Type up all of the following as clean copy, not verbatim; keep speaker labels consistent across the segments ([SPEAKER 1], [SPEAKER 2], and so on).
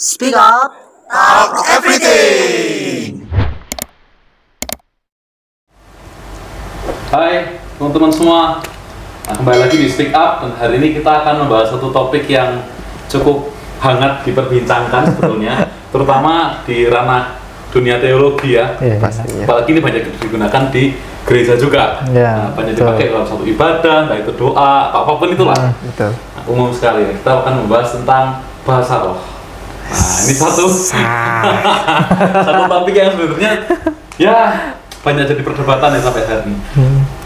[SPEAKER 1] Speak up, talk everything.
[SPEAKER 2] Hai teman-teman semua, kembali lagi di Speak Up. Dan hari ini kita akan membahas satu topik yang cukup hangat diperbincangkan sebetulnya, terutama di ranah dunia teologi ya.
[SPEAKER 3] Pastinya.
[SPEAKER 2] Apalagi ini banyak digunakan di gereja juga. Banyak dipakai dalam satu ibadah, entah itu doa, apapun itulah.
[SPEAKER 3] Betul.
[SPEAKER 2] Umum sekali ya. Kita akan membahas tentang bahasa roh. Nah, ini satu topik yang sebenarnya ya banyak jadi perdebatan ya sampai hari ini.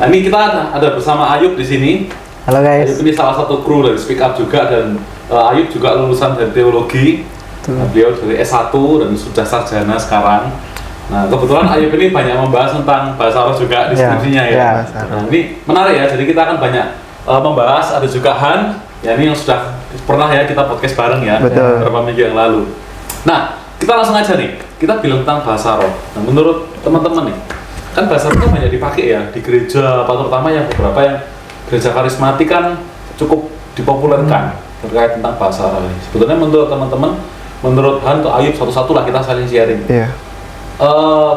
[SPEAKER 2] Nah, ini kita ada bersama Ayub di sini.
[SPEAKER 3] Halo guys.
[SPEAKER 2] Ayub ini salah satu kru dari Speak Up juga, dan Ayub juga lulusan dari teologi. Nah, beliau dari S1 dan sudah sarjana sekarang. Nah, kebetulan Ayub ini banyak membahas tentang bahasa roh juga di skripsinya ya. Nah, ini menarik ya. Jadi kita akan banyak membahas. Ada juga Han, ya ini yang sudah pernah ya kita podcast bareng ya.
[SPEAKER 3] Betul.
[SPEAKER 2] Beberapa minggu yang lalu. Nah, kita langsung aja nih. Kita bilang tentang bahasa roh. Nah, menurut teman-teman nih, kan bahasa roh banyak dipakai ya di gereja, terutama yang beberapa yang gereja karismatik kan cukup dipopulerkan terkait tentang bahasa roh ini. Sebetulnya menurut teman-teman, menurut Han atau Ayub, satu-satu lah kita saling sharing.
[SPEAKER 3] Iya.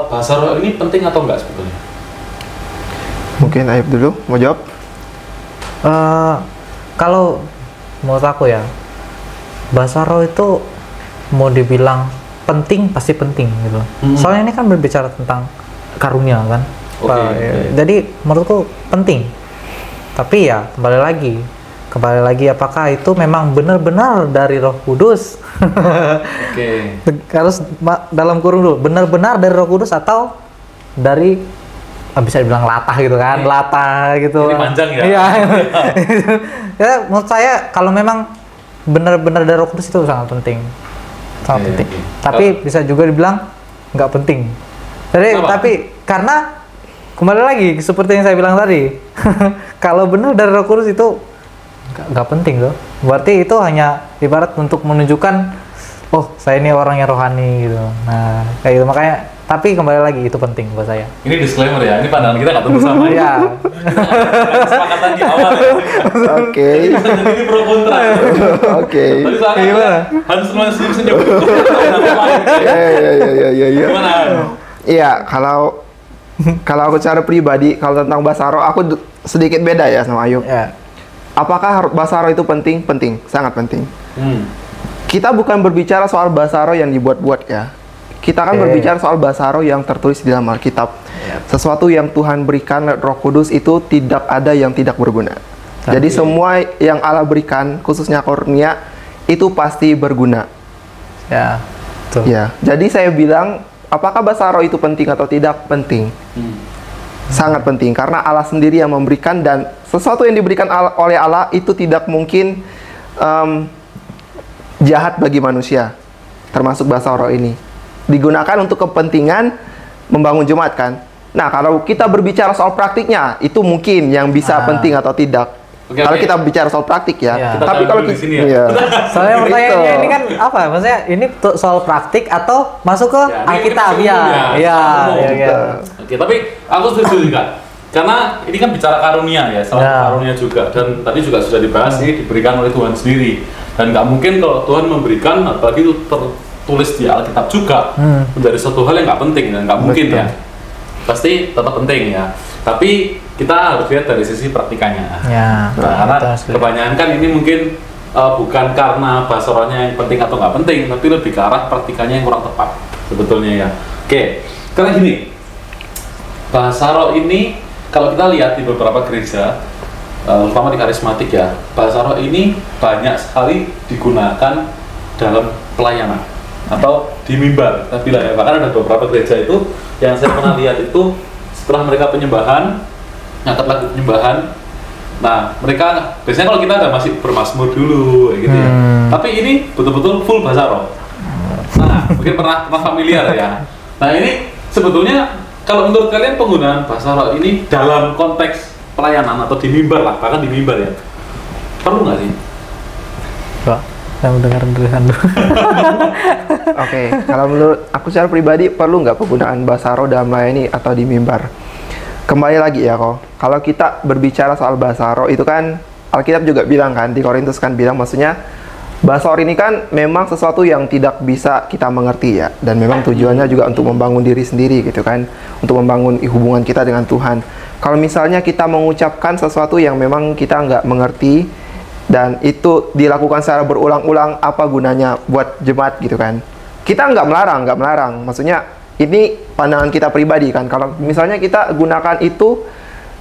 [SPEAKER 2] Bahasa roh ini penting atau enggak sebetulnya?
[SPEAKER 3] Mungkin Ayub dulu mau jawab.
[SPEAKER 4] Kalau menurut aku ya, bahasa roh itu mau dibilang penting pasti penting gitu. Soalnya ini kan berbicara tentang karunia kan. Jadi menurutku penting. Tapi ya kembali lagi apakah itu memang benar-benar dari Roh Kudus? Harus dalam kurung dulu, benar-benar dari Roh Kudus atau dari bisa dibilang latah gitu kan, latah gitu.
[SPEAKER 2] Ini panjang ya.
[SPEAKER 4] Iya. Ya, menurut saya kalau memang benar-benar dari Roh Kudus itu sangat penting. Sangat penting. Tapi bisa juga dibilang nggak penting. Jadi tapi karena kembali lagi seperti yang saya bilang tadi, kalau benar dari Roh Kudus itu nggak penting loh. Berarti itu hanya ibarat untuk menunjukkan, oh saya ini orang yang rohani gitu. Nah kayak gitu, makanya. Tapi kembali lagi itu penting buat saya.
[SPEAKER 2] Ini disclaimer ya, ini pandangan kita nggak tentu sama ya. Kesepakatan di awal ya.
[SPEAKER 3] Oke.
[SPEAKER 2] Bisa jadi ini pro kontra.
[SPEAKER 3] Oke.
[SPEAKER 2] Tadi soalnya harus semuanya senyum-senyum.
[SPEAKER 3] Iya.
[SPEAKER 2] Gimana?
[SPEAKER 3] Iya, kalau aku secara pribadi, kalau tentang bahasa roh aku sedikit beda ya sama Ayub.
[SPEAKER 4] Ya.
[SPEAKER 3] Apakah bahasa roh itu penting? Penting, sangat penting. Kita bukan berbicara soal bahasa roh yang dibuat-buat ya. Kita kan berbicara soal bahasa roh yang tertulis di dalam Alkitab. Sesuatu yang Tuhan berikan Roh Kudus itu tidak ada yang tidak berguna. Jadi semua yang Allah berikan, khususnya karunia, itu pasti berguna.
[SPEAKER 4] Ya, betul.
[SPEAKER 3] Ya, jadi saya bilang, apakah bahasa roh itu penting atau tidak? Penting. Sangat penting, karena Allah sendiri yang memberikan, dan sesuatu yang diberikan oleh Allah itu tidak mungkin jahat bagi manusia, termasuk bahasa roh ini. Digunakan untuk kepentingan membangun jemaat kan. Nah, kalau kita berbicara soal praktiknya, itu mungkin yang bisa penting atau tidak. Kalau kita bicara soal praktik ya. Tapi kalau kita
[SPEAKER 4] Soalnya pertanyaannya ini kan apa? Maksudnya ini soal praktik atau masuk ke Alkitab ya? Iya.
[SPEAKER 2] Oke, tapi aku setuju juga. Karena ini kan bicara karunia ya, salah karunia juga. Dan tadi juga sudah dibahas, ini diberikan oleh Tuhan sendiri. Dan nggak mungkin kalau Tuhan memberikan, apalagi itu tertulis di Alkitab juga, menjadi suatu hal yang nggak penting dan nggak mungkin ya. Pasti tetap penting ya. Tapi kita harus lihat dari sisi praktikannya. Karena kebanyakan kan ini mungkin bukan karena bahasa rohnya yang penting atau nggak penting, tapi lebih ke arah praktikannya yang kurang tepat sebetulnya ya. Oke, karena gini, bahasa roh ini kalau kita lihat di beberapa gereja, terutama di karismatik ya, bahasa roh ini banyak sekali digunakan dalam pelayanan atau di mimbar. Kita bilang ya, bahkan ada beberapa gereja itu yang saya pernah lihat itu setelah mereka penyembahan, nyatet lagu penyembahan. Nah, mereka biasanya kalau kita ada masih bermazmur dulu gitu ya. Tapi ini betul-betul full bahasa roh. Nah, mungkin pernah familiar ya. Nah, ini sebetulnya kalau menurut kalian penggunaan bahasa roh ini dalam konteks pelayanan atau di mimbar lah, bahkan di mimbar ya, perlu nggak sih?
[SPEAKER 4] Pak, saya mendengar dari Anda.
[SPEAKER 3] Oke, kalau menurut aku secara pribadi perlu nggak penggunaan bahasa roh dalam melayani atau di mimbar? Kembali lagi ya kok. Kalau kita berbicara soal bahasa roh itu kan Alkitab juga bilang kan, di Korintus kan bilang, maksudnya bahasa roh ini kan memang sesuatu yang tidak bisa kita mengerti ya, dan memang tujuannya juga untuk membangun diri sendiri gitu kan, untuk membangun hubungan kita dengan Tuhan. Kalau misalnya kita mengucapkan sesuatu yang memang kita nggak mengerti dan itu dilakukan secara berulang-ulang, apa gunanya buat jemaat gitu kan? Kita nggak melarang, maksudnya ini pandangan kita pribadi kan. Kalau misalnya kita gunakan itu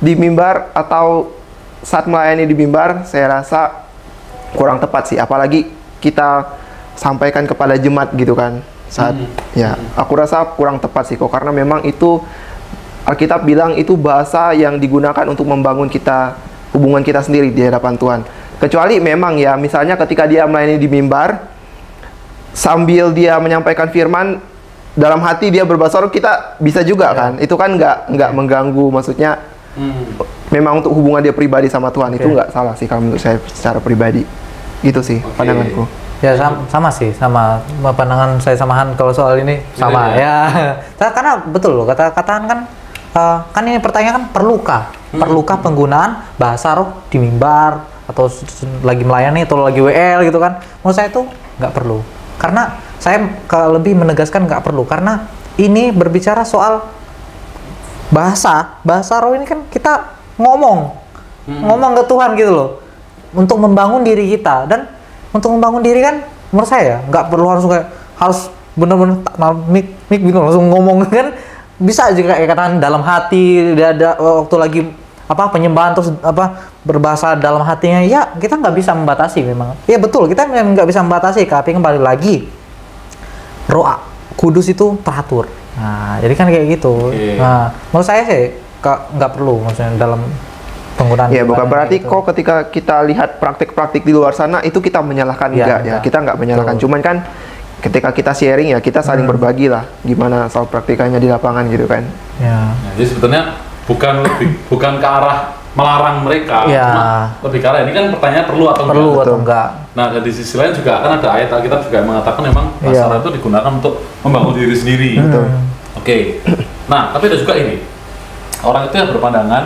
[SPEAKER 3] di mimbar atau saat melayani di mimbar, saya rasa kurang tepat sih, apalagi kita sampaikan kepada jemaat gitu kan saat ya, aku rasa kurang tepat sih kok, karena memang itu Alkitab bilang itu bahasa yang digunakan untuk membangun kita, hubungan kita sendiri di hadapan Tuhan. Kecuali memang ya, misalnya ketika dia melayani di mimbar sambil dia menyampaikan firman, dalam hati dia berbahasa roh, kita bisa juga kan, itu kan nggak mengganggu, maksudnya memang untuk hubungan dia pribadi sama Tuhan, itu nggak salah sih kalau menurut saya secara pribadi. Gitu sih pandanganku.
[SPEAKER 4] Ya sama sih, sama pandangan saya sama Han kalau soal ini sama ya. Karena betul loh kata-kataan kan, kan ini pertanyaan kan perlukah penggunaan bahasa roh di mimbar atau lagi melayani atau lagi WL gitu kan? Menurut saya itu nggak perlu. Karena saya lebih menegaskan nggak perlu, karena ini berbicara soal bahasa roh ini kan kita ngomong ke Tuhan gitu loh, untuk membangun diri kita. Dan untuk membangun diri kan menurut saya nggak perlu harus benar-benar mik gitu langsung ngomong kan, bisa juga kayak katakan dalam hati, dia ada waktu lagi penyembahan terus berbahasa dalam hatinya, ya kita nggak bisa membatasi memang. Ya betul, kita memang nggak bisa membatasi, tapi kembali lagi Roh Kudus itu teratur. Nah jadi kan kayak gitu. Nah menurut saya sih nggak perlu maksudnya dalam penggunaan. Ya
[SPEAKER 3] bukan berarti gitu. Kok ketika kita lihat praktik-praktik di luar sana itu kita menyalahkan, enggak ya, kita nggak menyalahkan. Cuman kan ketika kita sharing ya kita saling berbagi lah gimana soal praktikannya di lapangan gitu kan.
[SPEAKER 2] Nah, jadi sebetulnya bukan ke arah melarang mereka, cuma lebih ke arah ini kan pertanyaan perlu atau
[SPEAKER 4] enggak.
[SPEAKER 2] Nah dan di sisi lain juga kan ada ayat Alkitab juga yang mengatakan memang bahasa roh itu digunakan untuk membangun diri sendiri. Oke. Nah tapi ada juga ini orang itu yang berpandangan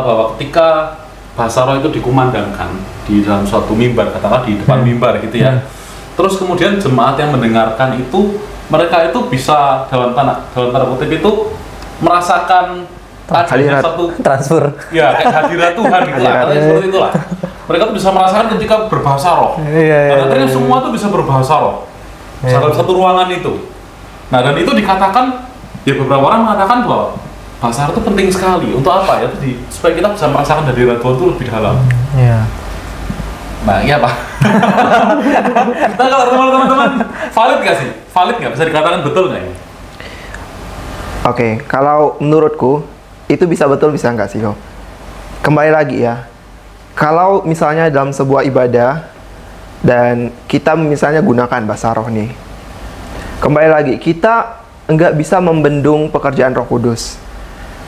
[SPEAKER 2] bahwa ketika bahasa roh itu dikumandangkan di dalam suatu mimbar, katakanlah di depan mimbar gitu ya, terus kemudian jemaat yang mendengarkan itu, mereka itu bisa dalam tanda kutip itu merasakan adanya satu
[SPEAKER 4] transfer,
[SPEAKER 2] ya kayak hadirat Tuhan gitu lah, katanya seperti itulah. Mereka tuh bisa merasakan ketika berbahasa roh. Dan akhirnya semua tuh bisa berbahasa roh dalam satu ruangan itu. Nah dan itu dikatakan, ya beberapa orang mengatakan bahwa bahasa roh itu penting sekali. Untuk apa ya? Supaya kita bisa merasakan hadirat Tuhan itu lebih dalam. Nah, iya Pak. Nah, kalau teman-teman valid nggak sih? Valid nggak? Bisa dikatakan betul nggak ini?
[SPEAKER 3] Oke, kalau menurutku itu bisa betul, bisa nggak sih kok? Kembali lagi ya, kalau misalnya dalam sebuah ibadah dan kita misalnya gunakan bahasa roh nih, kembali lagi kita nggak bisa membendung pekerjaan Roh Kudus.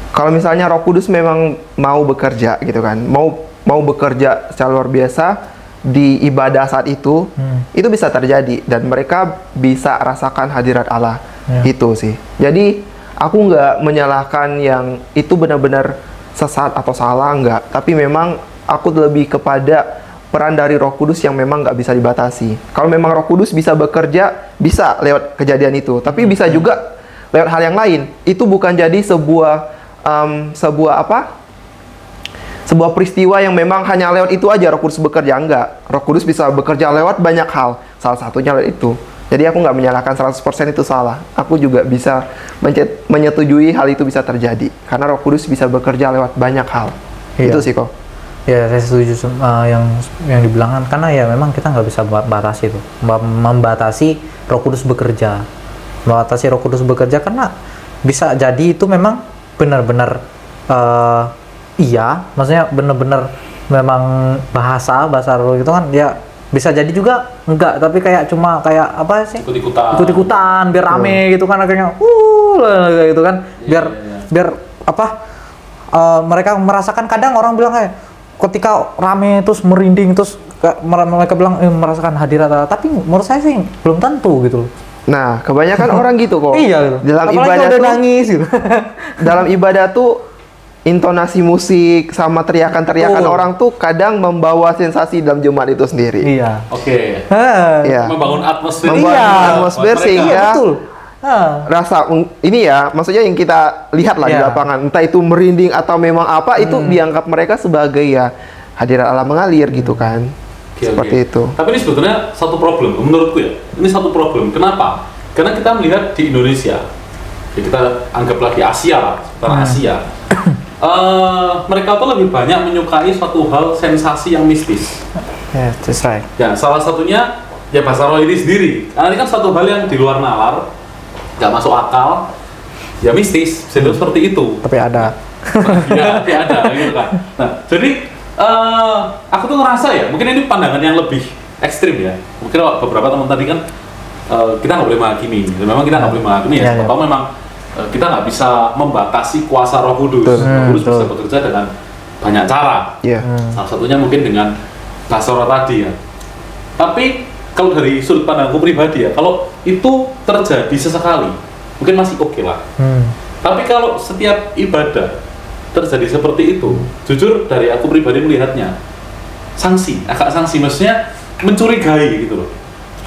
[SPEAKER 3] Kalau misalnya Roh Kudus memang mau bekerja gitu kan, mau bekerja secara luar biasa di ibadah saat itu bisa terjadi dan mereka bisa rasakan hadirat Allah. Itu sih. Jadi aku nggak menyalahkan yang itu benar-benar sesat atau salah, nggak. Tapi memang aku lebih kepada peran dari Roh Kudus yang memang nggak bisa dibatasi. Kalau memang Roh Kudus bisa bekerja, bisa lewat kejadian itu. Tapi bisa juga lewat hal yang lain. Itu bukan jadi sebuah peristiwa yang memang hanya lewat itu aja Roh Kudus bekerja. Enggak. Roh Kudus bisa bekerja lewat banyak hal. Salah satunya lewat itu. Jadi aku nggak menyalahkan 100% itu salah. Aku juga bisa menyetujui hal itu bisa terjadi. Karena Roh Kudus bisa bekerja lewat banyak hal. Itu sih kok.
[SPEAKER 4] Ya, saya setuju yang dibilang, karena ya memang kita nggak bisa membatasi itu. Membatasi Roh Kudus bekerja. Membatasi Roh Kudus bekerja karena bisa jadi itu memang benar-benar maksudnya benar-benar memang bahasa roh itu kan ya bisa jadi juga enggak, tapi kayak cuma kayak apa sih, ikut-ikutan biar rame gitu kan, akhirnya gitu kan, biar mereka merasakan. Kadang orang bilang kayak ketika rame terus merinding terus mereka bilang merasakan hadirat Allah, tapi menurut saya sih belum tentu gitu loh.
[SPEAKER 3] Nah, kebanyakan orang gitu kok.
[SPEAKER 4] Iya gitu.
[SPEAKER 3] Dalam ibadah
[SPEAKER 4] udah
[SPEAKER 3] tuh
[SPEAKER 4] nangis gitu.
[SPEAKER 3] Dalam ibadah tuh intonasi musik sama teriakan-teriakan
[SPEAKER 4] Betul.
[SPEAKER 3] orang tuh kadang membawa sensasi dalam jemaat itu sendiri.
[SPEAKER 4] Iya.
[SPEAKER 2] Oke.
[SPEAKER 3] Iya.
[SPEAKER 2] Membangun atmosfer.
[SPEAKER 3] Membangun
[SPEAKER 4] Iya.
[SPEAKER 3] atmosfer
[SPEAKER 2] Buat
[SPEAKER 3] sehingga
[SPEAKER 2] mereka.
[SPEAKER 4] Betul.
[SPEAKER 3] rasa ini ya, maksudnya yang kita lihat lah di
[SPEAKER 4] Iya.
[SPEAKER 3] lapangan, entah itu merinding atau memang apa, itu dianggap mereka sebagai ya hadirat Allah mengalir gitu kan.
[SPEAKER 2] Oke,
[SPEAKER 3] Seperti
[SPEAKER 2] oke.
[SPEAKER 3] itu.
[SPEAKER 2] Tapi ini sebetulnya satu problem, menurutku ya. Ini satu problem. Kenapa? Karena kita melihat di Indonesia, ya kita anggaplah di Asia lah, sekitar Asia. Mereka tuh lebih banyak menyukai suatu hal sensasi yang mistis.
[SPEAKER 4] Yeah, that's right.
[SPEAKER 2] Ya, salah satunya ya bahasa roh ini sendiri. Karena ini kan suatu hal yang di luar nalar, nggak masuk akal, ya mistis, bisa dibilang seperti itu.
[SPEAKER 4] Tapi ada.
[SPEAKER 2] Ya, tapi ada gitu kan. Nah, jadi aku tuh ngerasa ya, mungkin ini pandangan yang lebih ekstrim ya. Mungkin beberapa teman tadi kan kita nggak boleh menghakimi. Memang kita nggak boleh menghakimi ya.
[SPEAKER 4] Ya, ya.
[SPEAKER 2] Atau memang kita nggak bisa membatasi kuasa Roh Kudus.
[SPEAKER 3] Betul.
[SPEAKER 2] Roh Kudus bisa
[SPEAKER 4] Betul.
[SPEAKER 2] bekerja dengan banyak cara.
[SPEAKER 3] Iya.
[SPEAKER 2] Salah satunya mungkin dengan bahasa roh tadi ya. Tapi kalau dari sudut pandangku pribadi ya, kalau itu terjadi sesekali, mungkin masih oke lah. Tapi kalau setiap ibadah terjadi seperti itu, jujur dari aku pribadi melihatnya agak sanksi, maksudnya mencurigai gitu loh.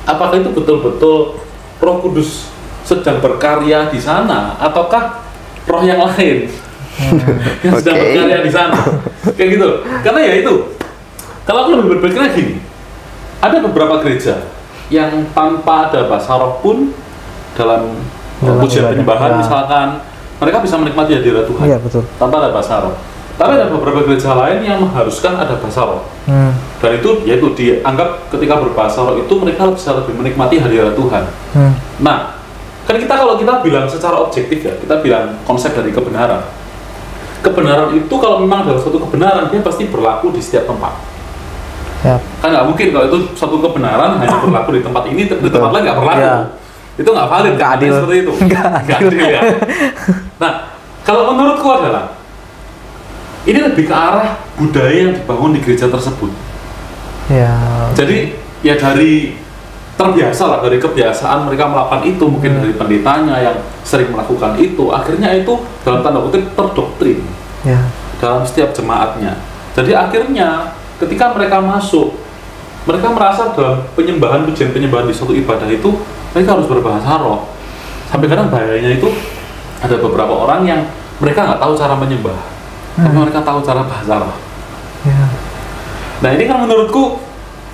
[SPEAKER 2] Apakah itu betul-betul Roh Kudus sedang berkarya di sana, ataukah roh yang lain yang sedang
[SPEAKER 3] Oke.
[SPEAKER 2] berkarya di sana? Kayak gitu. Karena ya itu, kalau aku lebih berpikirnya gini, ada beberapa gereja yang tanpa ada bahasa roh pun dalam pujian
[SPEAKER 4] ibadah.
[SPEAKER 2] penyembahan
[SPEAKER 4] Ya.
[SPEAKER 2] misalkan, mereka bisa menikmati hadirat Tuhan
[SPEAKER 4] Iya, betul.
[SPEAKER 2] tanpa ada bahasa roh. Tapi ada beberapa gereja lain yang mengharuskan ada bahasa roh. Dan itu yaitu dianggap ketika berbahasa roh itu mereka bisa lebih menikmati hadirat Tuhan. Nah, kan kalau kita bilang secara objektif ya, kita bilang konsep dari kebenaran. Kebenaran itu kalau memang adalah suatu kebenaran, dia pasti berlaku di setiap tempat.
[SPEAKER 4] Ya.
[SPEAKER 2] Kan nggak mungkin kalau itu suatu kebenaran hanya berlaku di tempat ini, di tempat lain nggak berlaku.
[SPEAKER 4] Ya.
[SPEAKER 2] Itu nggak valid,
[SPEAKER 4] Nggak
[SPEAKER 2] kan?
[SPEAKER 4] adil.
[SPEAKER 2] Seperti itu.
[SPEAKER 4] Nggak
[SPEAKER 2] Nggak adil ya. Nah, kalau menurutku adalah ini lebih ke arah budaya yang dibangun di gereja tersebut.
[SPEAKER 4] Ya.
[SPEAKER 2] Jadi ya dari terbiasa lah, dari kebiasaan mereka melakukan itu, mungkin dari pendetanya yang sering melakukan itu, akhirnya itu dalam tanda kutip terdoktrin
[SPEAKER 4] Ya.
[SPEAKER 2] dalam setiap jemaatnya. Jadi akhirnya ketika mereka masuk, mereka merasa dalam penyembahan, pujian penyembahan di suatu ibadah itu mereka harus berbahasa roh. Sampai kadang bahayanya itu ada beberapa orang yang mereka nggak tahu cara menyembah, tapi mereka tahu cara bahasa roh.
[SPEAKER 4] Ya.
[SPEAKER 2] Nah ini kan menurutku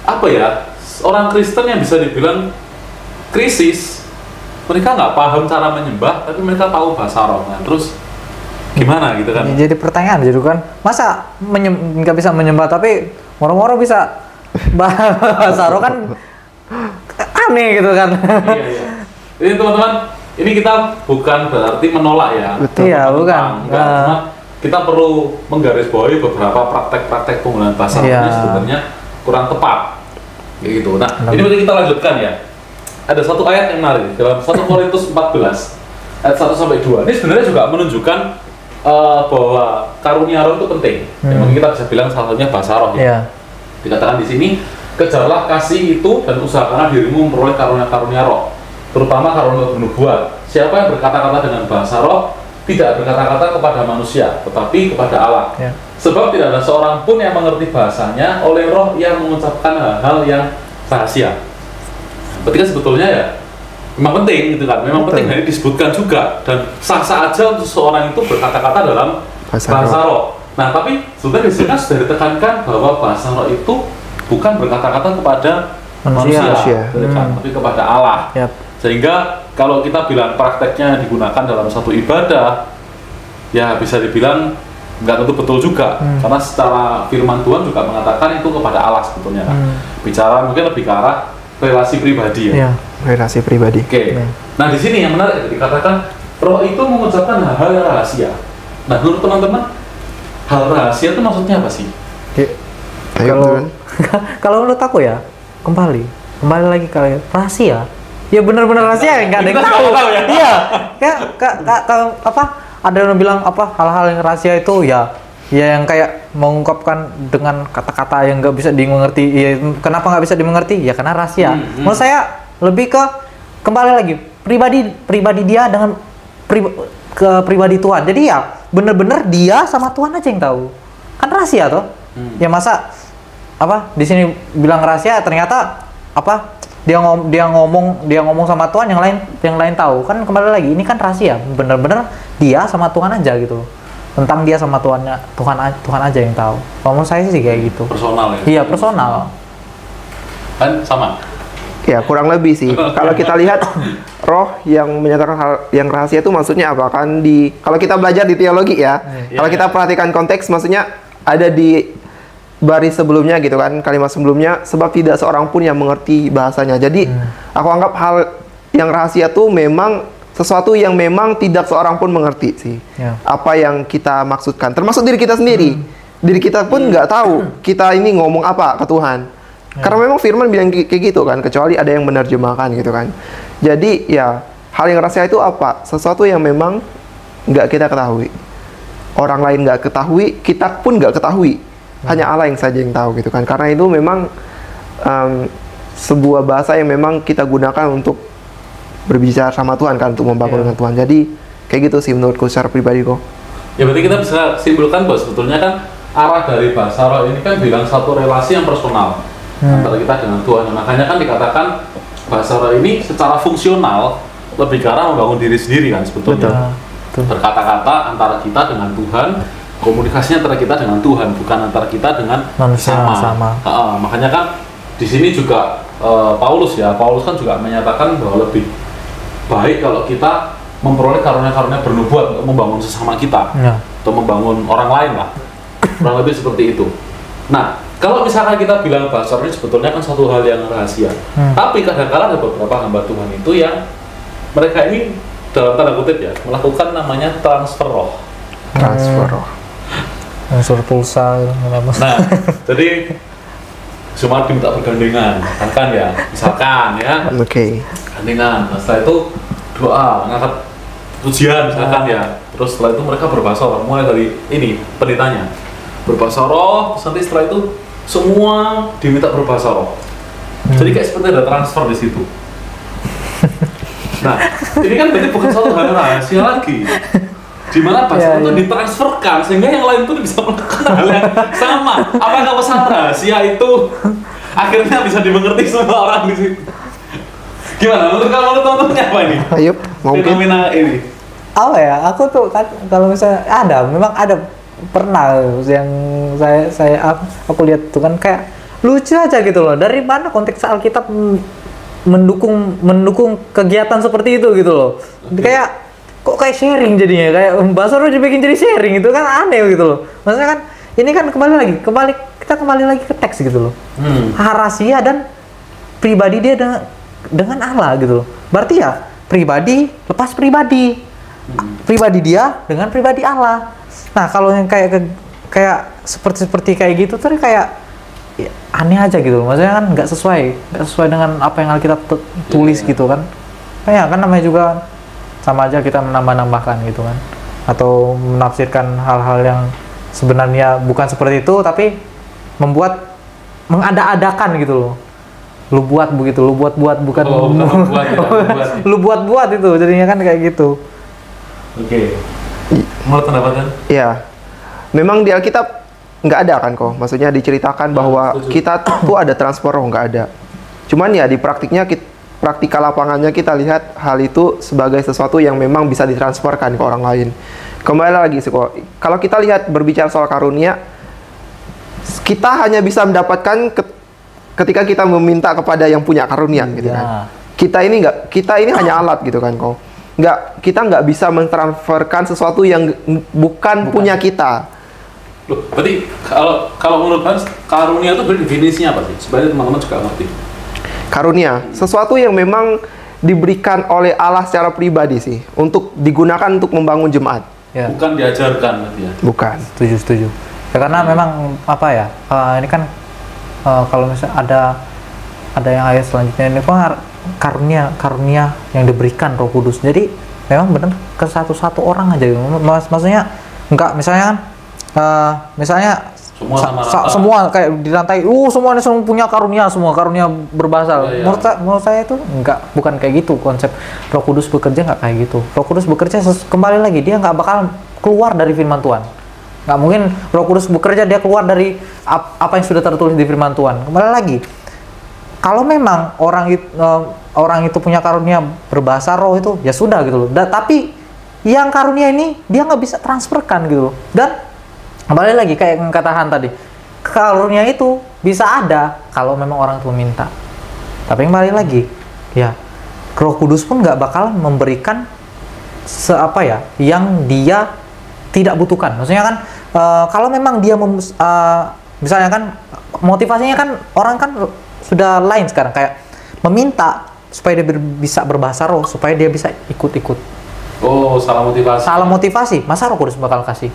[SPEAKER 2] apa ya, orang Kristen yang bisa dibilang krisis, mereka nggak paham cara menyembah, tapi mereka tahu bahasa roh. Nah terus gimana gitu kan?
[SPEAKER 4] Jadi pertanyaan gitu kan, masa nggak bisa menyembah tapi moro-moro bisa bahasa roh, kan aneh gitu kan.
[SPEAKER 2] Iya iya. Jadi teman-teman, ini kita bukan berarti menolak ya.
[SPEAKER 3] Betul.
[SPEAKER 4] Iya, bukan.
[SPEAKER 2] Enggak, cuma kita perlu menggarisbawahi beberapa praktek-praktek penggunaan bahasa roh
[SPEAKER 4] Iya.
[SPEAKER 2] ini sebenarnya kurang tepat. Kayak gitu. Nah, ini mari kita lanjutkan ya. Ada satu ayat yang menarik dalam 1 Korintus 14 ayat 1 sampai 2. Ini sebenarnya juga menunjukkan bahwa karunia roh itu penting. Yang mungkin kita bisa bilang salah satunya bahasa roh ya.
[SPEAKER 4] Iya.
[SPEAKER 2] Dikatakan di sini, kejarlah kasih itu dan usahakanlah dirimu memperoleh karunia-karunia roh, terutama karunia bernubuat. Siapa yang berkata-kata dengan bahasa roh tidak berkata-kata kepada manusia, tetapi kepada Allah.
[SPEAKER 4] Ya.
[SPEAKER 2] Sebab tidak ada seorang pun yang mengerti bahasanya oleh roh yang mengucapkan hal-hal yang rahasia. Berarti kan sebetulnya ya memang penting gitu kan, memang
[SPEAKER 3] Betul.
[SPEAKER 2] penting dan ini disebutkan juga, dan sah-sah aja untuk seorang itu berkata-kata dalam
[SPEAKER 3] Bahasa
[SPEAKER 2] bahasa roh. Nah tapi sebenarnya di sini kan sudah ditekankan bahwa bahasa roh itu bukan berkata-kata kepada
[SPEAKER 4] Manusia.
[SPEAKER 2] manusia, gitu kan, tapi kepada Allah.
[SPEAKER 4] Yap.
[SPEAKER 2] Sehingga kalau kita bilang prakteknya digunakan dalam satu ibadah, ya bisa dibilang nggak tentu betul juga, karena secara firman Tuhan juga mengatakan itu kepada Allah sebetulnya kan. Bicara mungkin lebih ke arah relasi pribadi ya.
[SPEAKER 4] Iya.
[SPEAKER 3] Relasi pribadi.
[SPEAKER 2] Oke.
[SPEAKER 4] Ya.
[SPEAKER 2] Nah di sini yang menarik dikatakan roh itu mengucapkan hal-hal yang rahasia. Nah menurut teman-teman, hal rahasia itu maksudnya apa sih?
[SPEAKER 3] Ayo,
[SPEAKER 4] Kalau
[SPEAKER 3] Tuan.
[SPEAKER 4] kalau menurut aku ya, kembali lagi ke rahasia. Ya benar-benar rahasia, nggak ada yang
[SPEAKER 2] Kita
[SPEAKER 4] tahu.
[SPEAKER 2] nggak tahu ya.
[SPEAKER 4] Iya. Apa? Ada yang bilang apa? Hal-hal yang rahasia itu ya yang kayak mengungkapkan dengan kata-kata yang nggak bisa dimengerti. Ya, kenapa nggak bisa dimengerti? Ya karena rahasia. Menurut saya lebih ke kembali lagi pribadi dia dengan pribadi Tuhan. Jadi ya bener-bener dia sama Tuhan aja yang tahu. Kan rahasia toh. Ya masa apa di sini bilang rahasia ternyata apa dia ngomong sama Tuhan yang lain tahu. Kan kembali lagi ini kan rahasia. Bener-bener dia sama Tuhan aja gitu. Tentang dia sama Tuhan aja yang tahu. Kalau menurut saya sih kayak gitu.
[SPEAKER 2] Personal ya.
[SPEAKER 4] Iya, personal.
[SPEAKER 2] Kan sama.
[SPEAKER 3] Ya kurang lebih sih. Kalau kita lihat roh yang menyatakan hal yang rahasia itu maksudnya apa? Kan kalau kita belajar di teologi ya, kalau kita perhatikan konteks maksudnya ada di baris sebelumnya gitu kan, kalimat sebelumnya, sebab tidak seorang pun yang mengerti bahasanya. Jadi aku anggap hal yang rahasia tuh memang sesuatu yang memang tidak seorang pun mengerti sih. Apa yang kita maksudkan, termasuk diri kita sendiri. Diri kita pun nggak tahu kita ini ngomong apa ke Tuhan. Karena memang firman bilang kayak gitu kan, kecuali ada yang menerjemahkan gitu kan. Jadi ya, hal yang rahasia itu apa? Sesuatu yang memang nggak kita ketahui. Orang lain nggak ketahui, kita pun nggak ketahui. Hanya Allah yang saja yang tahu gitu kan. Karena itu memang sebuah bahasa yang memang kita gunakan untuk berbicara sama Tuhan kan, untuk membangun dengan Tuhan. Jadi kayak gitu sih menurutku secara pribadi kok.
[SPEAKER 2] Ya berarti kita bisa simpulkan bahwa sebetulnya kan arah dari bahasa roh ini kan bilang satu relasi yang personal antara kita dengan Tuhan. Makanya kan dikatakan bahasa roh ini secara fungsional lebih ke arah membangun diri sendiri kan sebetulnya. Berkata-kata antara kita dengan Tuhan, komunikasinya antara kita dengan Tuhan, bukan antara kita dengan
[SPEAKER 4] manusia sama.
[SPEAKER 2] Makanya kan di sini juga Paulus kan juga menyatakan bahwa lebih baik kalau kita memperoleh karunia-karunia bernubuat untuk membangun sesama kita, atau membangun orang lain lah, kurang lebih seperti itu. Nah, kalau misalkan kita bilang bahasa roh ini sebetulnya kan suatu hal yang rahasia, tapi kadang-kadang ada beberapa hamba Tuhan itu yang mereka ini dalam tanda kutip ya melakukan namanya transfer roh.
[SPEAKER 3] Transfer roh.
[SPEAKER 4] Unsur pulsa.
[SPEAKER 2] Nah, jadi cuma diminta bergandengan, misalkan ya.
[SPEAKER 3] Oke.
[SPEAKER 2] Gandengan. Nah, setelah itu doa, ngangkat pujian misalkan ya. Terus setelah itu mereka berbahasa roh, mulai dari ini pendetanya berbahasa roh, terus nanti setelah itu semua diminta berbahasa roh. Jadi kayak seperti ada transfer di situ. Nah, ini kan berarti bukan suatu hal rahasia lagi. Di mana bahasa itu ditransferkan sehingga yang lain pun bisa melakukan hal yang sama. Apakah pesan rahasia itu akhirnya bisa dimengerti semua orang di situ? Gimana? Menurut teman-temannya apa ini?
[SPEAKER 3] Ayo, mungkin.
[SPEAKER 2] Fenomena ini.
[SPEAKER 4] Apa ya? Aku tuh kan kalau misalnya memang ada pernah yang aku lihat tuh kan kayak lucu aja gitu loh. Dari mana konteks Alkitab mendukung kegiatan seperti itu gitu loh. Kayak kok kayak sharing jadinya, kayak bahasa roh dibikin jadi sharing, itu kan aneh gitu loh. Maksudnya kan ini kan kita kembali lagi ke teks gitu loh. Rahasia dan pribadi dia dengan Allah gitu loh. Berarti ya pribadi lepas pribadi. Pribadi dia dengan pribadi Allah. Nah, kalau yang kayak seperti kayak gitu tuh kayak ya, aneh aja gitu loh. Maksudnya kan nggak sesuai dengan apa yang Alkitab tulis gitu kan. Kayak kan namanya juga sama aja kita menambah-nambahkan gitu kan, atau menafsirkan hal-hal yang sebenarnya bukan seperti itu tapi mengada-adakan gitu loh. Lu buat bukan lu buat itu jadinya kan kayak gitu.
[SPEAKER 2] Oke. Menurut pendapatnya?
[SPEAKER 3] Ya, memang di Alkitab nggak ada kan kok. Maksudnya diceritakan bahwa kita tuh ada transfer roh, nggak ada. Cuman ya di praktikal lapangannya kita lihat hal itu sebagai sesuatu yang memang bisa ditransferkan ke orang lain. Kembali lagi sih kok. Kalau kita lihat berbicara soal karunia, kita hanya bisa mendapatkan ketika kita meminta kepada yang punya karunia gitu kan. Kita ini hanya alat gitu kan kok. Kita nggak bisa mentransferkan sesuatu yang bukan punya kita.
[SPEAKER 2] Loh, berarti kalau menurut Hans, karunia itu definisinya apa sih? Supaya teman-teman juga ngerti.
[SPEAKER 3] Karunia, sesuatu yang memang diberikan oleh Allah secara pribadi sih, untuk digunakan untuk membangun jemaat.
[SPEAKER 2] Ya. Bukan diajarkan berarti ya?
[SPEAKER 3] Bukan.
[SPEAKER 4] Setuju. Ya, karena memang apa ya? Ini kan kalau misalnya ada yang ayat selanjutnya ini kan karunia yang diberikan Roh Kudus. Jadi memang benar ke satu orang aja. Maksudnya enggak misalnya misalnya semua kayak dirantai, semua punya karunia, semua karunia berbahasa. Menurut saya itu bukan kayak gitu konsep Roh Kudus bekerja, nggak kayak gitu. Roh Kudus bekerja kembali lagi, dia nggak bakal keluar dari firman Tuhan. Nggak mungkin Roh Kudus bekerja dia keluar dari apa yang sudah tertulis di firman Tuhan. Kembali lagi, kalau memang orang itu punya karunia berbahasa roh itu ya sudah gitu loh. Tapi yang karunia ini dia nggak bisa transferkan gitu loh. Dan kembali lagi kayak yang kata Han tadi, karunia itu bisa ada kalau memang orang itu meminta. Tapi kembali lagi, ya Roh Kudus pun nggak bakal memberikan yang dia tidak butuhkan. Maksudnya kan kalau memang dia misalnya kan motivasinya kan orang kan sudah lain sekarang, kayak meminta supaya dia bisa berbahasa roh, supaya dia bisa ikut-ikut.
[SPEAKER 2] Oh, salah motivasi.
[SPEAKER 4] Salah motivasi. Masa Roh Kudus bakal kasih?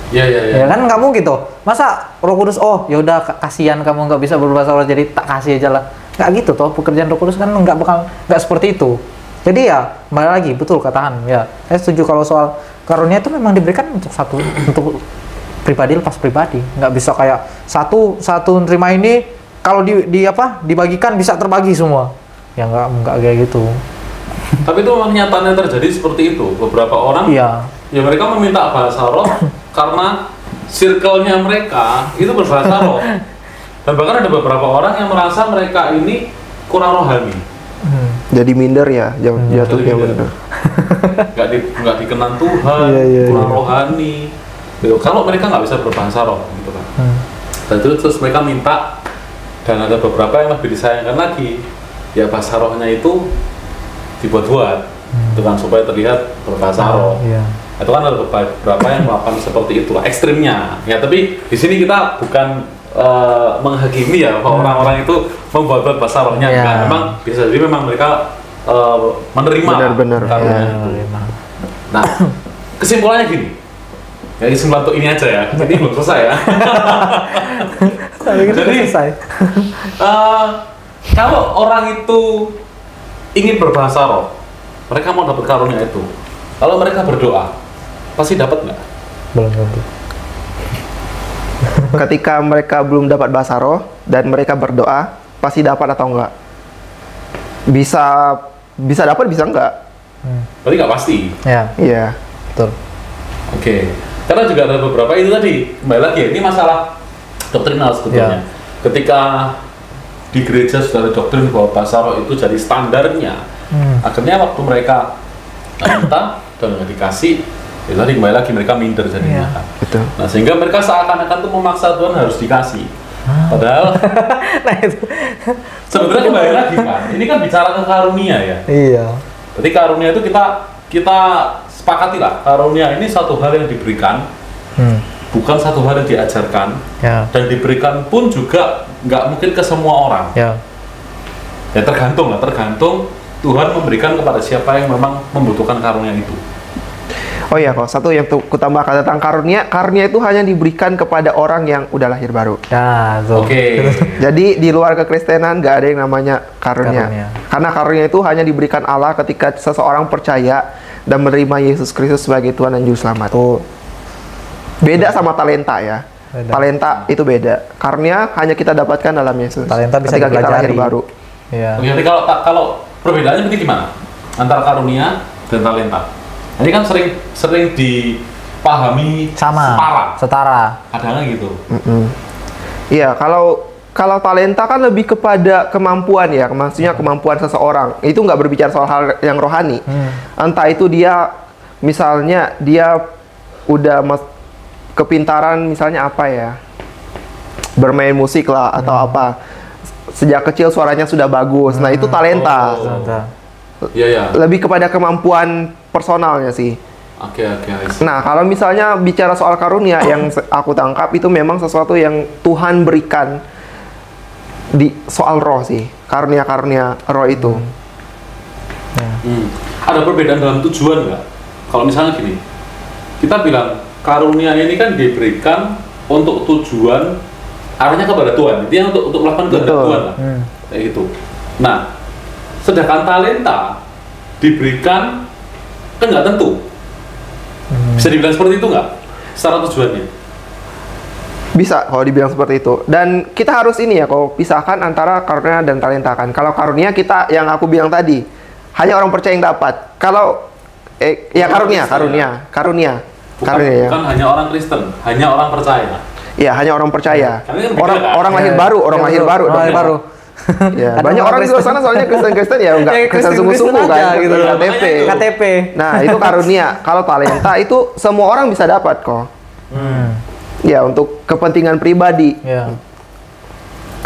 [SPEAKER 2] Iya.
[SPEAKER 4] Ya kan nggak mungkin tuh. Masa Roh Kudus, oh ya udah kasihan kamu nggak bisa berbahasa roh jadi tak kasih aja lah. Nggak gitu toh. Pekerjaan Roh Kudus kan nggak seperti itu. Jadi ya kembali lagi betul katakan ya. Saya setuju kalau soal karunia itu memang diberikan untuk pribadi lepas pribadi. Nggak bisa kayak satu nerima ini kalau dibagikan bisa terbagi semua. Ya nggak kayak gitu.
[SPEAKER 2] Tapi itu memang nyatanya terjadi seperti itu. Beberapa orang
[SPEAKER 4] Iya.
[SPEAKER 2] ya mereka meminta bahasa roh karena circle-nya mereka itu berbahasa roh. Dan bahkan ada beberapa orang yang merasa mereka ini kurang rohani.
[SPEAKER 3] Jadi minder ya, jatuhnya bener.
[SPEAKER 2] Nggak dikenal Tuhan,
[SPEAKER 3] Iya.
[SPEAKER 2] kurang rohani. Gitu. Kalau mereka nggak bisa berbahasa roh, gitu kan. Dan terus mereka minta, dan ada beberapa yang lebih disayangkan lagi, ya bahasa rohnya itu dibuat-buat, itu kan supaya terlihat berbahasa roh.
[SPEAKER 4] Iya.
[SPEAKER 2] Itu kan ada beberapa yang melakukan seperti itulah ekstrimnya. Ya tapi di sini kita bukan menghakimi ya bahwa orang-orang itu membuat bahasa rohnya.
[SPEAKER 4] Yeah.
[SPEAKER 2] Nah, memang bisa jadi memang mereka menerima
[SPEAKER 3] Benar-benar.
[SPEAKER 2] karunia itu. Nah, kesimpulannya gini. Ya kesimpulan untuk ini aja ya. Jadi belum selesai ya. Jadi
[SPEAKER 4] selesai.
[SPEAKER 2] kalau orang itu ingin berbahasa roh, mereka mau dapat karunia itu. Kalau mereka berdoa, pasti dapat nggak?
[SPEAKER 4] Belum tentu.
[SPEAKER 3] Ketika mereka belum dapat bahasa roh dan mereka berdoa, pasti dapat atau enggak? Bisa dapat, bisa enggak?
[SPEAKER 2] Berarti nggak pasti.
[SPEAKER 4] Ya,
[SPEAKER 3] Iya.
[SPEAKER 4] betul.
[SPEAKER 2] Oke. Karena juga ada beberapa itu tadi, kembali lagi ya, ini masalah doktrinal sebetulnya. Ketika di gereja sudah ada doktrin bahwa bahasa roh itu jadi standarnya, akhirnya waktu mereka minta dan nggak dikasih, ya tadi kembali lagi mereka minder jadinya.
[SPEAKER 3] Betul.
[SPEAKER 2] Nah sehingga mereka seakan-akan tuh memaksa Tuhan harus dikasih. Padahal
[SPEAKER 4] Nah itu.
[SPEAKER 2] sebenarnya kembali lagi kan, ini kan bicara ke karunia ya.
[SPEAKER 4] Iya.
[SPEAKER 2] Jadi karunia itu kita sepakati lah, karunia ini satu hal yang diberikan, bukan satu hal yang diajarkan,
[SPEAKER 4] Ya.
[SPEAKER 2] dan diberikan pun juga nggak mungkin ke semua orang.
[SPEAKER 4] Ya.
[SPEAKER 2] Ya tergantung Tuhan memberikan kepada siapa yang memang membutuhkan karunia itu.
[SPEAKER 3] Oh iya, kok satu yang ku tambahkan tentang karunia itu hanya diberikan kepada orang yang udah lahir baru.
[SPEAKER 4] Ya, so.
[SPEAKER 2] Oke.
[SPEAKER 3] Jadi di luar kekristenan nggak ada yang namanya karunia. Karena karunia itu hanya diberikan Allah ketika seseorang percaya dan menerima Yesus Kristus sebagai Tuhan dan Juru Selamat. Beda sama talenta ya.
[SPEAKER 4] Beda.
[SPEAKER 3] Talenta itu beda. Karunia hanya kita dapatkan dalam Yesus.
[SPEAKER 4] Talenta bisa
[SPEAKER 3] ketika kita lahir
[SPEAKER 4] dipelajari.
[SPEAKER 3] baru.
[SPEAKER 4] Iya.
[SPEAKER 2] Oke, jadi kalau perbedaannya berarti gimana antara karunia dan talenta? Ini kan sering dipahami
[SPEAKER 4] Sama. Setara.
[SPEAKER 2] kadang-kadang gitu.
[SPEAKER 3] Iya, kalau talenta kan lebih kepada kemampuan ya, maksudnya kemampuan seseorang. Itu nggak berbicara soal hal yang rohani. Entah itu dia, misalnya dia udah kepintaran misalnya apa ya, bermain musik lah atau apa. Sejak kecil suaranya sudah bagus. Nah itu talenta.
[SPEAKER 2] Iya.
[SPEAKER 3] Lebih kepada kemampuan personalnya sih.
[SPEAKER 2] Oke.
[SPEAKER 3] Nah, kalau misalnya bicara soal karunia, yang aku tangkap itu memang sesuatu yang Tuhan berikan di soal roh sih. Karunia-karunia roh itu.
[SPEAKER 2] Ada perbedaan dalam tujuan nggak? Kalau misalnya gini, kita bilang karunia ini kan diberikan untuk tujuan arahnya kepada Tuhan. Dia untuk melakukan kehendak Tuhan lah. Kayak gitu. Nah, sedangkan talenta diberikan kan nggak tentu. Bisa dibilang seperti itu nggak? Secara tujuannya?
[SPEAKER 3] Bisa kalau dibilang seperti itu. Dan kita harus ini ya, kalau pisahkan antara karunia dan talenta kan. Kalau karunia kita yang aku bilang tadi, hanya orang percaya yang dapat. Kalau Ya karunia
[SPEAKER 2] Bukan,
[SPEAKER 3] ya.
[SPEAKER 2] bukan hanya orang Kristen, hanya orang percaya.
[SPEAKER 3] Ya, hanya orang percaya.
[SPEAKER 2] Karena kan beda, kan?
[SPEAKER 3] Orang lahir baru, orang lahir baru.
[SPEAKER 4] Orang lahir baru.
[SPEAKER 3] Ya,
[SPEAKER 4] Ada
[SPEAKER 3] banyak orang di luar
[SPEAKER 4] Kristen.
[SPEAKER 3] sana soalnya Kristen ya enggak
[SPEAKER 4] Ya,
[SPEAKER 3] Kristen sungguh-sungguh
[SPEAKER 4] Kristen aja
[SPEAKER 3] kan,
[SPEAKER 4] gitu.
[SPEAKER 3] Kristen KTP.
[SPEAKER 2] Makanya itu.
[SPEAKER 4] KTP.
[SPEAKER 3] Nah, itu karunia. Kalau talenta itu semua orang bisa dapat kok. Ya, untuk kepentingan pribadi.
[SPEAKER 4] Ya.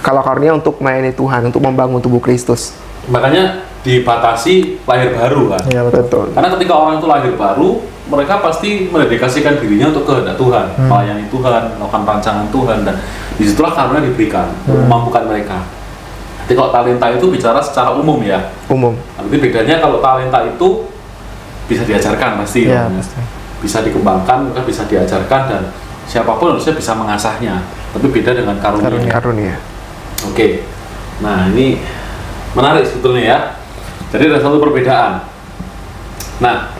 [SPEAKER 3] Kalau karunia untuk melayani Tuhan, untuk membangun tubuh Kristus.
[SPEAKER 2] Makanya dibatasi lahir baru kan.
[SPEAKER 4] Iya betul.
[SPEAKER 3] Betul.
[SPEAKER 2] Karena ketika orang itu lahir baru, mereka pasti mendedikasikan dirinya untuk kehendak Tuhan, melayani Tuhan, melakukan rancangan Tuhan, dan disitulah karunia diberikan untuk memampukan mereka. Jadi kalau talenta itu bicara secara umum ya.
[SPEAKER 3] Umum.
[SPEAKER 2] Nanti bedanya kalau talenta itu bisa diajarkan pasti,
[SPEAKER 4] Iya,
[SPEAKER 2] ya.
[SPEAKER 4] pasti.
[SPEAKER 2] Bisa dikembangkan, maka bisa diajarkan dan siapapun harusnya bisa mengasahnya. Tapi beda dengan karunia.
[SPEAKER 3] Karunia.
[SPEAKER 2] Oke. Nah, ini menarik sebetulnya ya. Jadi ada satu perbedaan. Nah,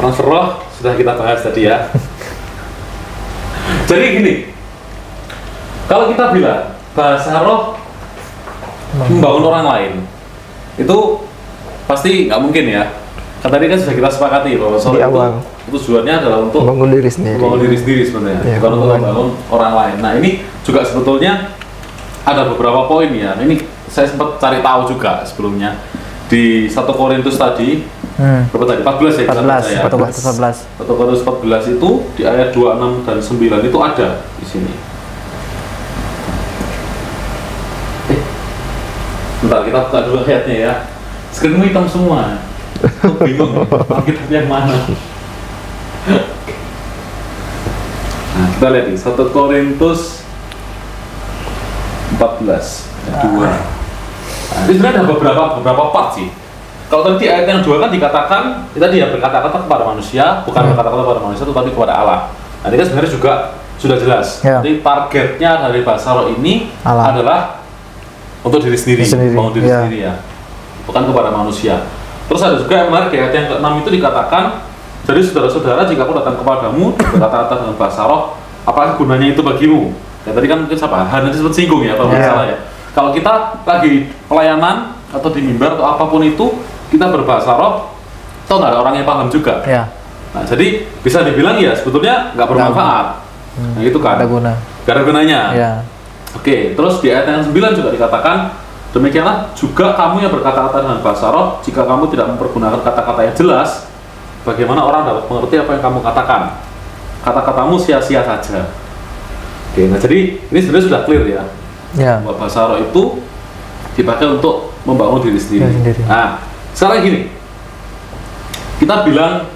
[SPEAKER 2] transfer roh sudah kita bahas tadi ya. Jadi gini, kalau kita bilang bahasa roh membangun orang lain, itu pasti nggak mungkin ya. Kan tadi kan sudah kita sepakati bahwa soal
[SPEAKER 3] Di
[SPEAKER 2] itu
[SPEAKER 3] awal.
[SPEAKER 2] tujuannya adalah untuk
[SPEAKER 3] Membangun diri sendiri.
[SPEAKER 2] membangun diri sendiri sebenarnya,
[SPEAKER 3] Ya,
[SPEAKER 2] bukan untuk membangun orang lain. Nah, ini juga sebetulnya ada beberapa poin ya. Ini saya sempat cari tahu juga sebelumnya di 1 Korintus tadi, berapa tadi? 14 ya?
[SPEAKER 4] 14.
[SPEAKER 2] 1 Korintus 14 itu di ayat 26 dan 9 itu ada di sini. Bentar, kita buka dulu ayatnya ya. Screenmu hitam semua. Aku bingung, kita yang mana? Nah, kita lihat nih, 1 Korintus 14 ayat 2. Nah, ini sebenarnya ada beberapa part sih. Kalau tadi ayat yang 2 kan dikatakan, tadi ya berkata-kata kepada manusia, bukan berkata-kata kepada manusia, tetapi kepada Allah. Nah, ini kan sebenarnya juga sudah jelas.
[SPEAKER 4] Ya.
[SPEAKER 2] Jadi targetnya dari bahasa roh ini
[SPEAKER 4] Allah.
[SPEAKER 2] adalah untuk diri sendiri, bangun diri
[SPEAKER 4] ya.
[SPEAKER 2] sendiri ya, bukan kepada manusia. Terus ada juga yang menarik di ayat yang ke-6 itu dikatakan, jadi saudara-saudara, jika aku datang kepadamu berkata-kata dengan bahasa roh, apakah gunanya itu bagimu? Ya tadi kan mungkin siapa? Nanti sempat singgung ya, kalau nggak salah ya. Kalau kita lagi pelayanan atau di mimbar atau apapun itu, kita berbahasa roh, atau nggak ada orang yang paham juga.
[SPEAKER 4] Ya.
[SPEAKER 2] Nah, jadi bisa dibilang ya sebetulnya nggak bermanfaat. Nah, itu kan.
[SPEAKER 4] Ada guna.
[SPEAKER 2] Nggak ada gunanya.
[SPEAKER 4] Ya.
[SPEAKER 2] Oke, terus di ayat yang 9 juga dikatakan, demikianlah juga kamu yang berkata-kata dengan bahasa roh, jika kamu tidak mempergunakan kata-kata yang jelas, bagaimana orang dapat mengerti apa yang kamu katakan? Kata-katamu sia-sia saja. Oke, nah jadi ini sebenarnya sudah clear ya,
[SPEAKER 4] Ya.
[SPEAKER 2] bahwa bahasa roh itu dipakai untuk membangun diri sendiri.
[SPEAKER 4] Diri sendiri.
[SPEAKER 2] Nah, sekarang gini, kita bilang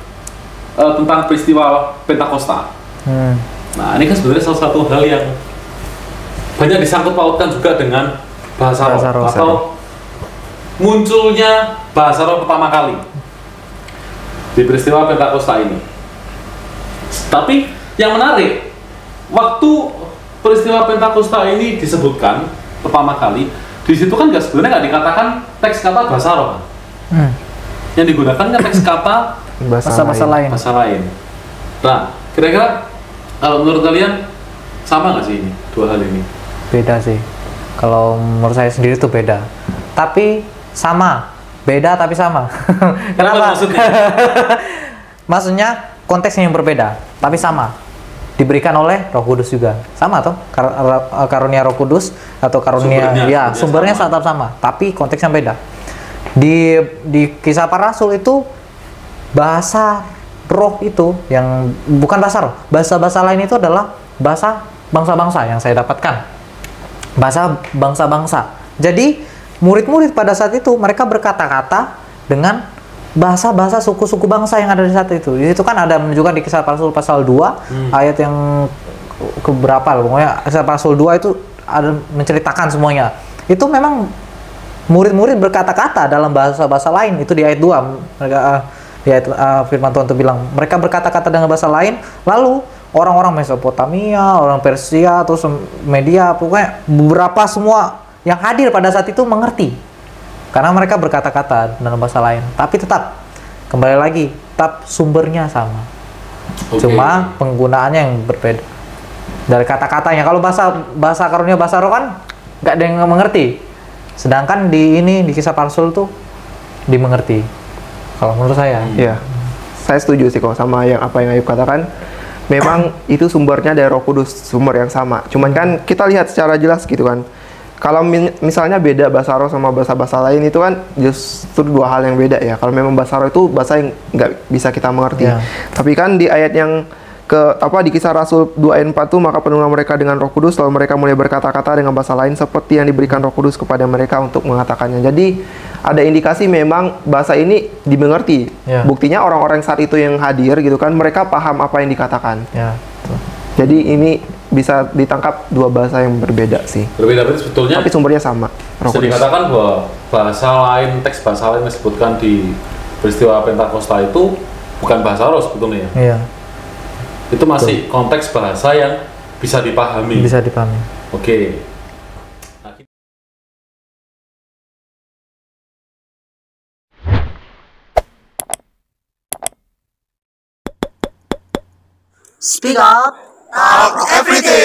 [SPEAKER 2] tentang peristiwa Pentakosta. Nah, ini kan sebenarnya salah satu hal yang banyak disangkut pautkan juga dengan bahasa roh, atau munculnya bahasa roh pertama kali di peristiwa Pentakosta ini. Tapi yang menarik, waktu peristiwa Pentakosta ini disebutkan pertama kali, di situ kan sebenarnya nggak dikatakan teks kata bahasa roh. Yang digunakan kan teks kata
[SPEAKER 4] Bahasa lain.
[SPEAKER 2] bahasa lain. Nah, kira-kira kalau menurut kalian sama nggak sih ini dua hal ini?
[SPEAKER 4] Beda sih. Kalau menurut saya sendiri tuh beda. Tapi sama. Beda tapi sama. Kenapa?
[SPEAKER 2] Maksudnya?
[SPEAKER 4] Maksudnya konteksnya yang berbeda, tapi sama. Diberikan oleh Roh Kudus juga. Sama toh? Karunia Roh Kudus atau karunia sumbernya tetap sama, tapi konteksnya beda. Di Kisah Para Rasul itu bahasa roh itu yang bukan bahasa roh. Bahasa-bahasa lain itu adalah bahasa bangsa-bangsa yang saya dapatkan. Bahasa bangsa-bangsa. Jadi murid-murid pada saat itu mereka berkata-kata dengan bahasa-bahasa suku-suku bangsa yang ada di saat itu. Di situ kan ada menunjukkan di Kisah Para Rasul pasal 2 ayat yang keberapa lah, pokoknya Kisah Para Rasul 2 itu ada menceritakan semuanya. Itu memang murid-murid berkata-kata dalam bahasa-bahasa lain. Itu di ayat 2 mereka di ayat firman Tuhan itu bilang mereka berkata-kata dengan bahasa lain, lalu orang-orang Mesopotamia, orang Persia, terus Media, pokoknya beberapa semua yang hadir pada saat itu mengerti. Karena mereka berkata-kata dalam bahasa lain. Tapi tetap, kembali lagi, tetap sumbernya sama. Cuma penggunaannya yang berbeda. Dari kata-katanya, kalau bahasa karunia bahasa roh kan nggak ada yang mengerti. Sedangkan di Kisah Para Rasul tuh dimengerti. Kalau menurut saya.
[SPEAKER 3] Iya, saya setuju sih kok sama apa yang Ayub katakan. Memang itu sumbernya dari Roh Kudus, sumber yang sama. Cuman kan kita lihat secara jelas gitu kan. Kalau misalnya beda bahasa roh sama bahasa lain itu kan justru dua hal yang beda ya. Kalau memang bahasa roh itu bahasa yang nggak bisa kita mengerti.
[SPEAKER 4] Ya.
[SPEAKER 3] Tapi kan di ayat yang di Kisah Rasul 2 ayat 4 tuh, maka penuhlah mereka dengan Roh Kudus, lalu mereka mulai berkata-kata dengan bahasa lain seperti yang diberikan Roh Kudus kepada mereka untuk mengatakannya. Jadi ada indikasi memang bahasa ini dimengerti.
[SPEAKER 4] Ya.
[SPEAKER 3] Buktinya orang-orang saat itu yang hadir gitu kan, mereka paham apa yang dikatakan.
[SPEAKER 4] Ya. Betul.
[SPEAKER 3] Jadi ini bisa ditangkap dua bahasa yang berbeda sih.
[SPEAKER 2] Berbeda berarti sebetulnya.
[SPEAKER 3] Tapi sumbernya sama. Roh
[SPEAKER 2] Bisa
[SPEAKER 3] Kudus.
[SPEAKER 2] dikatakan bahwa bahasa lain, teks bahasa lain yang disebutkan di peristiwa Pentakosta itu bukan bahasa roh sebetulnya ya.
[SPEAKER 4] Iya.
[SPEAKER 2] Itu masih konteks bahasa yang bisa dipahami.
[SPEAKER 4] Bisa dipahami.
[SPEAKER 2] Oke.
[SPEAKER 1] Speak up. Talk everything.